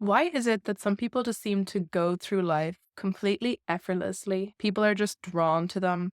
Why is it that some people just seem to go through life completely effortlessly? People are just drawn to them.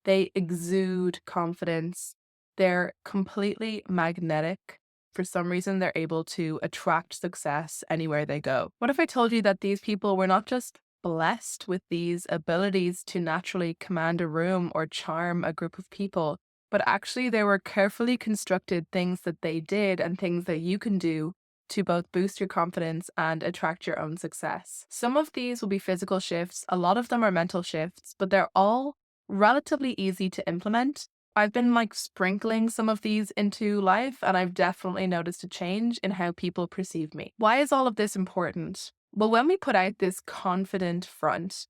They exude confidence. They're completely magnetic. For some reason, they're able to attract success anywhere they go. What if I told you that these people were not just blessed with these abilities to naturally command a room or charm a group of people, but actually they were carefully constructed things that they did and things that you can do to both boost your confidence and attract your own success. Some of these will be physical shifts, a lot of them are mental shifts, but they're all relatively easy to implement. I've been like sprinkling some of these into life, and I've definitely noticed a change in how people perceive me. Why is all of this important? Well, when we put out this confident front,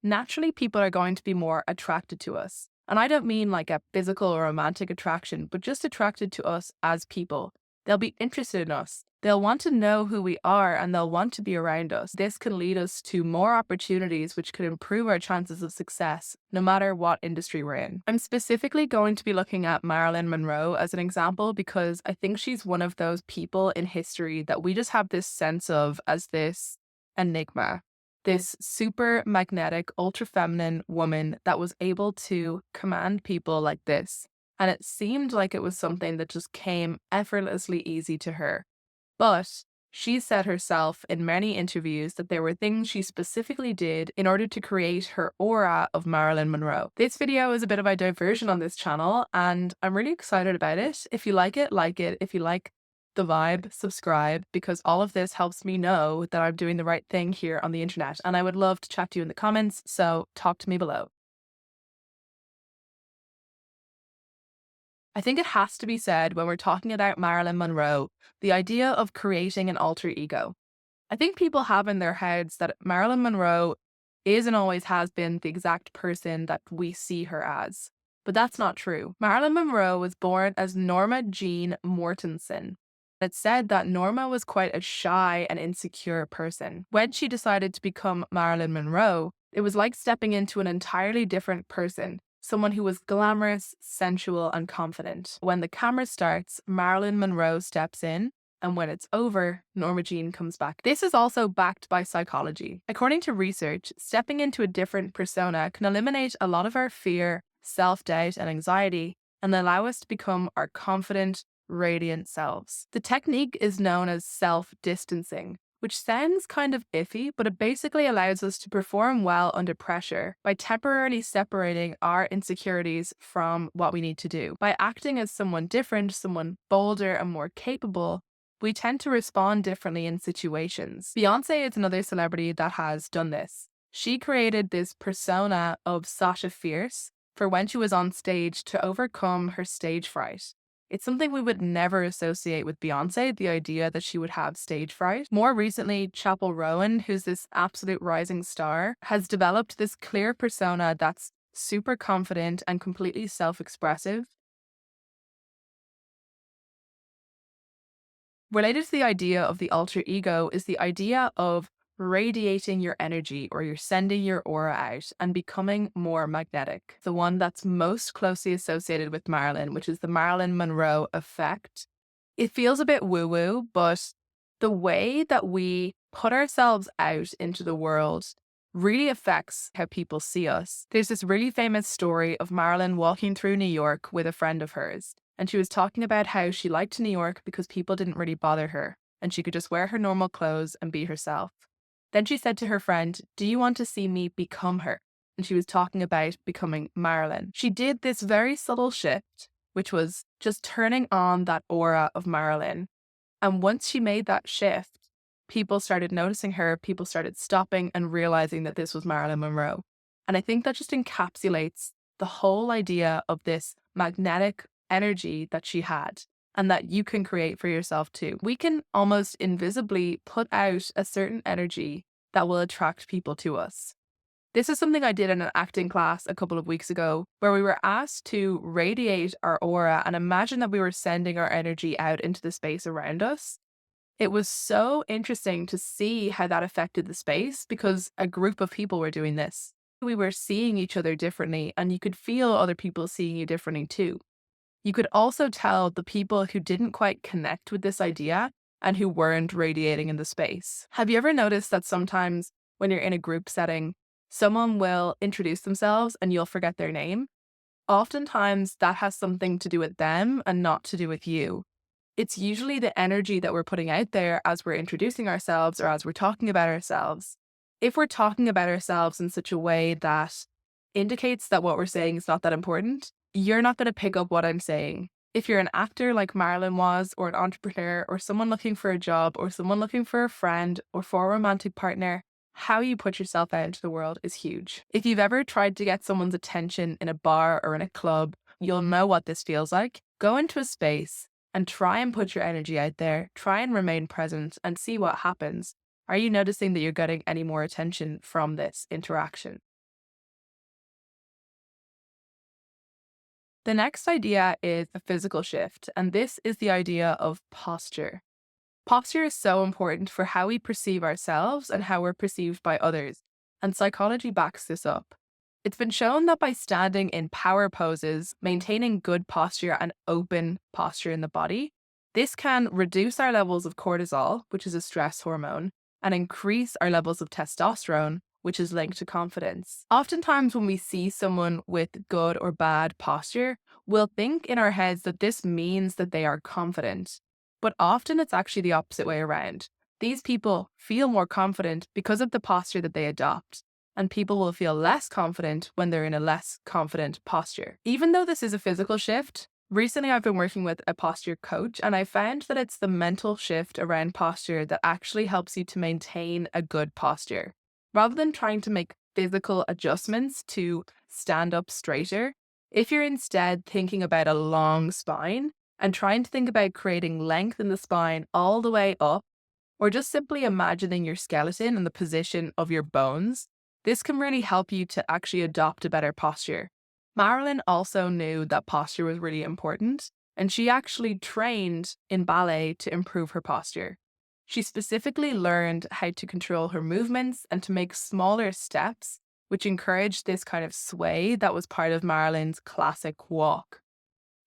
naturally people are going to be more attracted to us. And I don't mean like a physical or romantic attraction, but just attracted to us as people. They'll be interested in us. They'll want to know who we are and they'll want to be around us. This can lead us to more opportunities, which could improve our chances of success, no matter what industry we're in. I'm specifically going to be looking at Marilyn Monroe as an example because I think she's one of those people in history that we just have this sense of as this enigma, this super magnetic, ultra feminine woman that was able to command people like this. And it seemed like it was something that just came effortlessly easy to her. But she said herself in many interviews that there were things she specifically did in order to create her aura of Marilyn Monroe. This video is a bit of a diversion on this channel, and I'm really excited about it. If you like it, like it. If you like the vibe, subscribe, because all of this helps me know that I'm doing the right thing here on the internet. And I would love to chat to you in the comments, so talk to me below. I think it has to be said when we're talking about Marilyn Monroe, the idea of creating an alter ego. I think people have in their heads that Marilyn Monroe is and always has been the exact person that we see her as. But that's not true. Marilyn Monroe was born as Norma Jean Mortensen. It's said that Norma was quite a shy and insecure person. When she decided to become Marilyn Monroe, it was like stepping into an entirely different person, someone who was glamorous, sensual, and confident. When the camera starts, Marilyn Monroe steps in, and when it's over, Norma Jean comes back. This is also backed by psychology. According to research, stepping into a different persona can eliminate a lot of our fear, self-doubt, and anxiety, and allow us to become our confident, radiant selves. The technique is known as self-distancing, which sounds kind of iffy, but it basically allows us to perform well under pressure by temporarily separating our insecurities from what we need to do. By acting as someone different, someone bolder and more capable, we tend to respond differently in situations. Beyonce is another celebrity that has done this. She created this persona of Sasha Fierce for when she was on stage to overcome her stage fright. It's something we would never associate with Beyonce, the idea that she would have stage fright. More recently, Chappel Roan, who's this absolute rising star, has developed this clear persona that's super confident and completely self-expressive. Related to the idea of the alter ego is the idea of radiating your energy, or you're sending your aura out and becoming more magnetic. The one that's most closely associated with Marilyn, which is the Marilyn Monroe effect. It feels a bit woo-woo, but the way that we put ourselves out into the world really affects how people see us. There's this really famous story of Marilyn walking through New York with a friend of hers. And she was talking about how she liked New York because people didn't really bother her and she could just wear her normal clothes and be herself. Then she said to her friend, "Do you want to see me become her?" And she was talking about becoming Marilyn. She did this very subtle shift, which was just turning on that aura of Marilyn. And once she made that shift, people started noticing her, people started stopping and realizing that this was Marilyn Monroe. And I think that just encapsulates the whole idea of this magnetic energy that she had and that you can create for yourself too. We can almost invisibly put out a certain energy that will attract people to us. This is something I did in an acting class a couple of weeks ago, where we were asked to radiate our aura and imagine that we were sending our energy out into the space around us. It was so interesting to see how that affected the space because a group of people were doing this. We were seeing each other differently, and you could feel other people seeing you differently too. You could also tell the people who didn't quite connect with this idea and who weren't radiating in the space. Have you ever noticed that sometimes when you're in a group setting, someone will introduce themselves and you'll forget their name? Oftentimes that has something to do with them and not to do with you. It's usually the energy that we're putting out there as we're introducing ourselves or as we're talking about ourselves. If we're talking about ourselves in such a way that indicates that what we're saying is not that important, you're not going to pick up what I'm saying. If you're an actor like Marilyn was, or an entrepreneur, or someone looking for a job, or someone looking for a friend, or for a romantic partner, how you put yourself out into the world is huge. If you've ever tried to get someone's attention in a bar or in a club, you'll know what this feels like. Go into a space and try and put your energy out there, try and remain present and see what happens. Are you noticing that you're getting any more attention from this interaction? The next idea is a physical shift, and this is the idea of posture. Posture is so important for how we perceive ourselves and how we're perceived by others, and psychology backs this up. It's been shown that by standing in power poses, maintaining good posture and open posture in the body, this can reduce our levels of cortisol, which is a stress hormone, and increase our levels of testosterone, which is linked to confidence. Oftentimes, when we see someone with good or bad posture, we'll think in our heads that this means that they are confident. But often it's actually the opposite way around. These people feel more confident because of the posture that they adopt, and people will feel less confident when they're in a less confident posture. Even though this is a physical shift, recently I've been working with a posture coach, and I found that it's the mental shift around posture that actually helps you to maintain a good posture. Rather than trying to make physical adjustments to stand up straighter, if you're instead thinking about a long spine and trying to think about creating length in the spine all the way up, or just simply imagining your skeleton and the position of your bones, this can really help you to actually adopt a better posture. Marilyn also knew that posture was really important, and she actually trained in ballet to improve her posture. She specifically learned how to control her movements and to make smaller steps, which encouraged this kind of sway that was part of Marilyn's classic walk.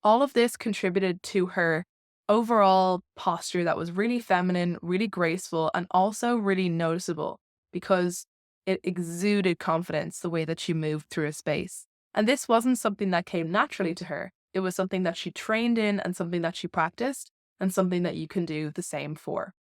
All of this contributed to her overall posture that was really feminine, really graceful, and also really noticeable because it exuded confidence the way that she moved through a space. And this wasn't something that came naturally to her. It was something that she trained in and something that she practiced and something that you can do the same for.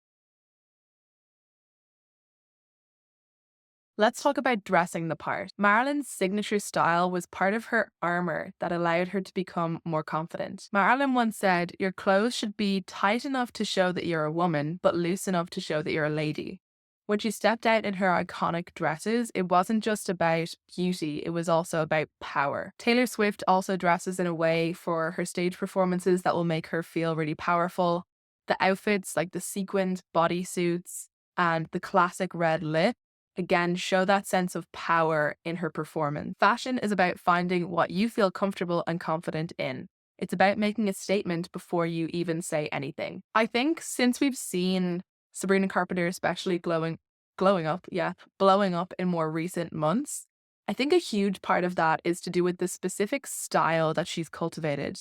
Let's talk about dressing the part. Marilyn's signature style was part of her armor that allowed her to become more confident. Marilyn once said, "Your clothes should be tight enough to show that you're a woman, but loose enough to show that you're a lady." When she stepped out in her iconic dresses, it wasn't just about beauty, it was also about power. Taylor Swift also dresses in a way for her stage performances that will make her feel really powerful. The outfits, like the sequined bodysuits and the classic red lip, again, show that sense of power in her performance. Fashion is about finding what you feel comfortable and confident in. It's about making a statement before you even say anything. I think since we've seen Sabrina Carpenter especially blowing up in more recent months, I think a huge part of that is to do with the specific style that she's cultivated.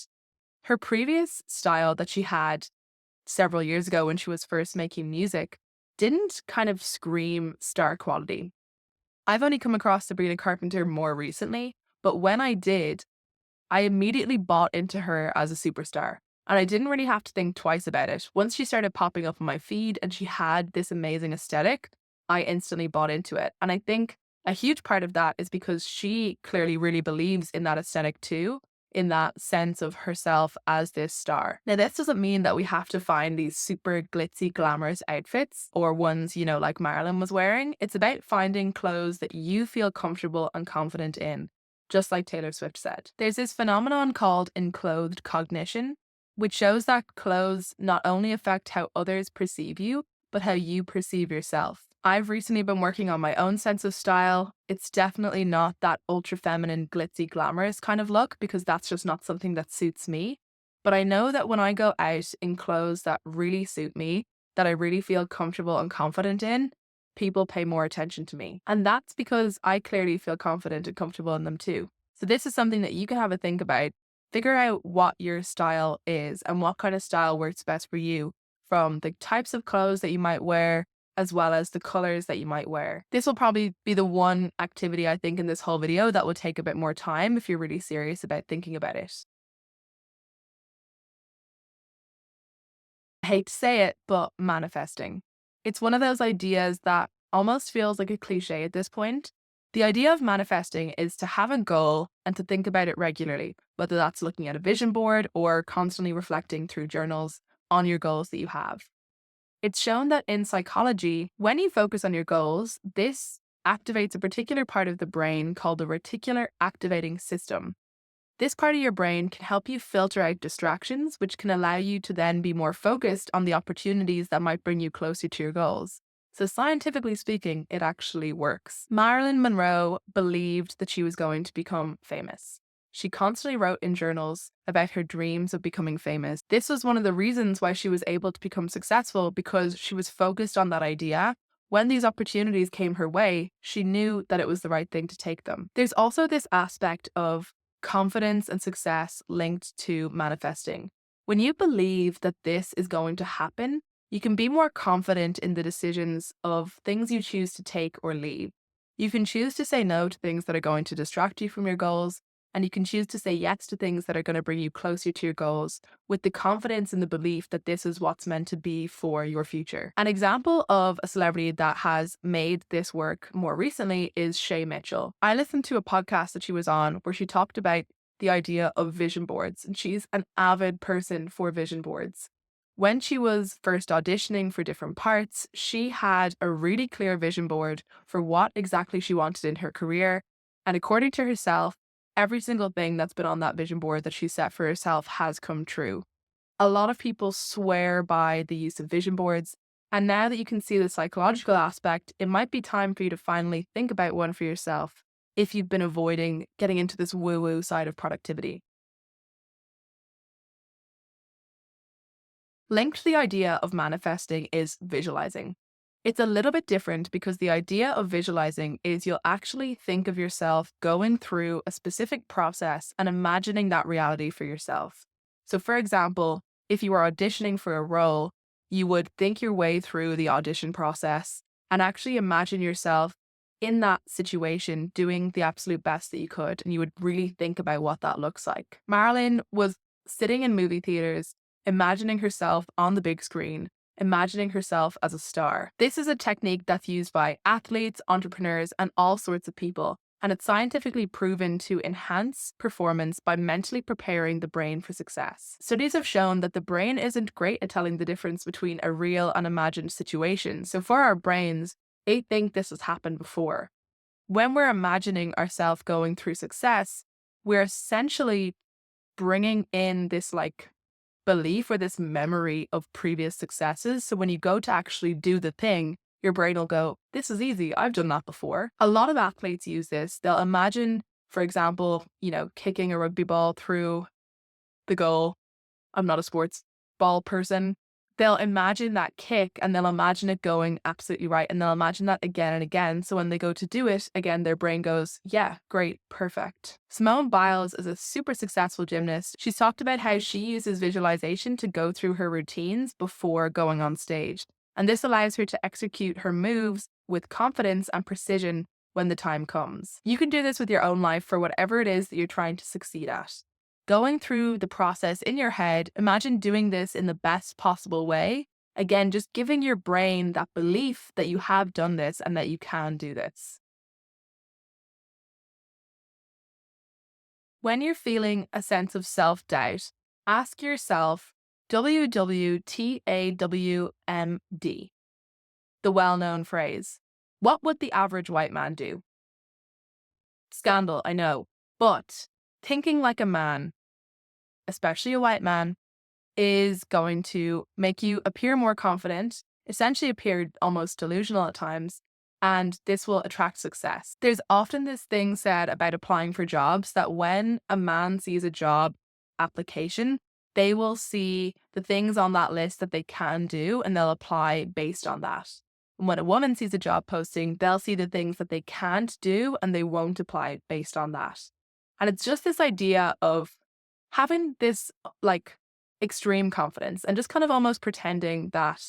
Her previous style that she had several years ago when she was first making music didn't kind of scream star quality. I've only come across Sabrina Carpenter more recently, but when I did, I immediately bought into her as a superstar. And I didn't really have to think twice about it. Once she started popping up on my feed and she had this amazing aesthetic, I instantly bought into it. And I think a huge part of that is because she clearly really believes in that aesthetic too, in that sense of herself as this star. Now, this doesn't mean that we have to find these super glitzy, glamorous outfits or ones, like Marilyn was wearing. It's about finding clothes that you feel comfortable and confident in, just like Taylor Swift said. There's this phenomenon called enclothed cognition, which shows that clothes not only affect how others perceive you, but how you perceive yourself. I've recently been working on my own sense of style. It's definitely not that ultra feminine, glitzy, glamorous kind of look because that's just not something that suits me. But I know that when I go out in clothes that really suit me, that I really feel comfortable and confident in, people pay more attention to me. And that's because I clearly feel confident and comfortable in them too. So this is something that you can have a think about. Figure out what your style is and what kind of style works best for you. from the types of clothes that you might wear, as well as the colors that you might wear. This will probably be the one activity I think in this whole video that will take a bit more time if you're really serious about thinking about it. I hate to say it, but manifesting. It's one of those ideas that almost feels like a cliche at this point. The idea of manifesting is to have a goal and to think about it regularly, whether that's looking at a vision board or constantly reflecting through journals on your goals that you have. It's shown that in psychology, when you focus on your goals, this activates a particular part of the brain called the reticular activating system. This part of your brain can help you filter out distractions, which can allow you to then be more focused on the opportunities that might bring you closer to your goals. So scientifically speaking, it actually works. Marilyn Monroe believed that she was going to become famous. She constantly wrote in journals about her dreams of becoming famous. This was one of the reasons why she was able to become successful, because she was focused on that idea. When these opportunities came her way, she knew that it was the right thing to take them. There's also this aspect of confidence and success linked to manifesting. When you believe that this is going to happen, you can be more confident in the decisions of things you choose to take or leave. You can choose to say no to things that are going to distract you from your goals, and you can choose to say yes to things that are going to bring you closer to your goals with the confidence and the belief that this is what's meant to be for your future. An example of a celebrity that has made this work more recently is Shay. I listened to a podcast that she was on where she talked about the idea of vision boards, and she's an avid person for vision boards. When she was first auditioning for different parts, she had a really clear vision board for what exactly she wanted in her career. And according to herself, every single thing that's been on that vision board that she set for herself has come true. A lot of people swear by the use of vision boards. And now that you can see the psychological aspect, it might be time for you to finally think about one for yourself if you've been avoiding getting into this woo-woo side of productivity. Linked to the idea of manifesting is visualizing. It's a little bit different because the idea of visualizing is you'll actually think of yourself going through a specific process and imagining that reality for yourself. So, for example, if you are auditioning for a role, you would think your way through the audition process and actually imagine yourself in that situation doing the absolute best that you could. And you would really think about what that looks like. Marilyn was sitting in movie theaters, imagining herself on the big screen, imagining herself as a star. This is a technique that's used by athletes, entrepreneurs, and all sorts of people. And it's scientifically proven to enhance performance by mentally preparing the brain for success. Studies have shown that the brain isn't great at telling the difference between a real and imagined situation. So for our brains, they think this has happened before. When we're imagining ourselves going through success, we're essentially bringing in this belief or this memory of previous successes. So when you go to actually do the thing, your brain will go, this is easy. I've done that before. A lot of athletes use this. They'll imagine, for example, kicking a rugby ball through the goal. I'm not a sports ball person. They'll imagine that kick and they'll imagine it going absolutely right. And they'll imagine that again and again. So when they go to do it again, their brain goes, yeah, great, perfect. Simone Biles is a super successful gymnast. She's talked about how she uses visualization to go through her routines before going on stage. And this allows her to execute her moves with confidence and precision when the time comes. You can do this with your own life for whatever it is that you're trying to succeed at. Going through the process in your head, imagine doing this in the best possible way. Again, just giving your brain that belief that you have done this and that you can do this. When you're feeling a sense of self-doubt, ask yourself wwtawmd, the well-known phrase. What would the average white man do? Scandal, I know, but thinking like a man, especially a white man, is going to make you appear more confident, essentially appear almost delusional at times, and this will attract success. There's often this thing said about applying for jobs that when a man sees a job application, they will see the things on that list that they can do and they'll apply based on that. And when a woman sees a job posting, they'll see the things that they can't do and they won't apply based on that. And it's just this idea of having this extreme confidence and just kind of almost pretending that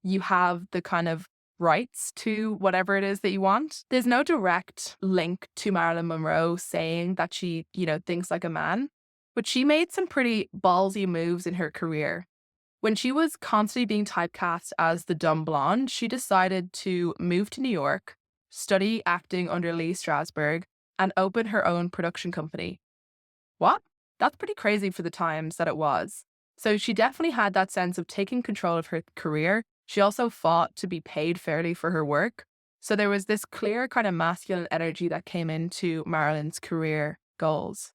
you have the kind of rights to whatever it is that you want. There's no direct link to Marilyn Monroe saying that she, thinks like a man, but she made some pretty ballsy moves in her career. When she was constantly being typecast as the dumb blonde, she decided to move to New York, study acting under Lee Strasberg, and open her own production company. What? That's pretty crazy for the times that it was. So she definitely had that sense of taking control of her career. She also fought to be paid fairly for her work. So there was this clear kind of masculine energy that came into Marilyn's career goals.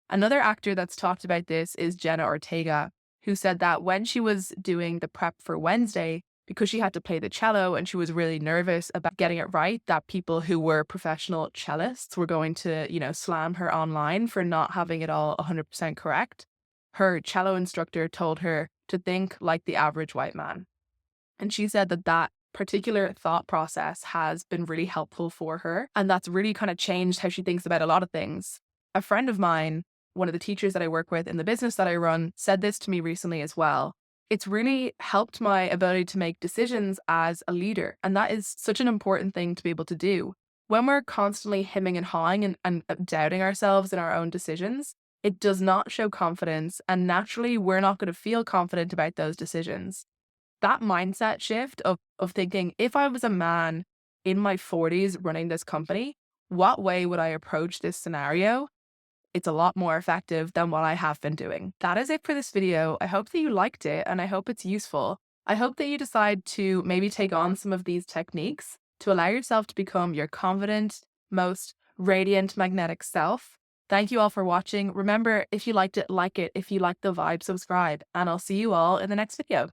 Another actor that's talked about this is Jenna Ortega, who said that when she was doing the prep for Wednesday, because she had to play the cello and she was really nervous about getting it right, that people who were professional cellists were going to, slam her online for not having it all 100% correct. Her cello instructor told her to think like the average white man. And she said that that particular thought process has been really helpful for her. And that's really kind of changed how she thinks about a lot of things. A friend of mine, one of the teachers that I work with in the business that I run, said this to me recently as well. It's really helped my ability to make decisions as a leader. And that is such an important thing to be able to do. When we're constantly hemming and hawing and doubting ourselves in our own decisions, it does not show confidence. And naturally, we're not going to feel confident about those decisions. That mindset shift of thinking, if I was a man in my 40s running this company, what way would I approach this scenario? It's a lot more effective than what I have been doing. That is it for this video. I hope that you liked it and I hope it's useful. I hope that you decide to maybe take on some of these techniques to allow yourself to become your confident, most radiant, magnetic self. Thank you all for watching. Remember, if you liked it, like it. If you like the vibe, subscribe. And I'll see you all in the next video.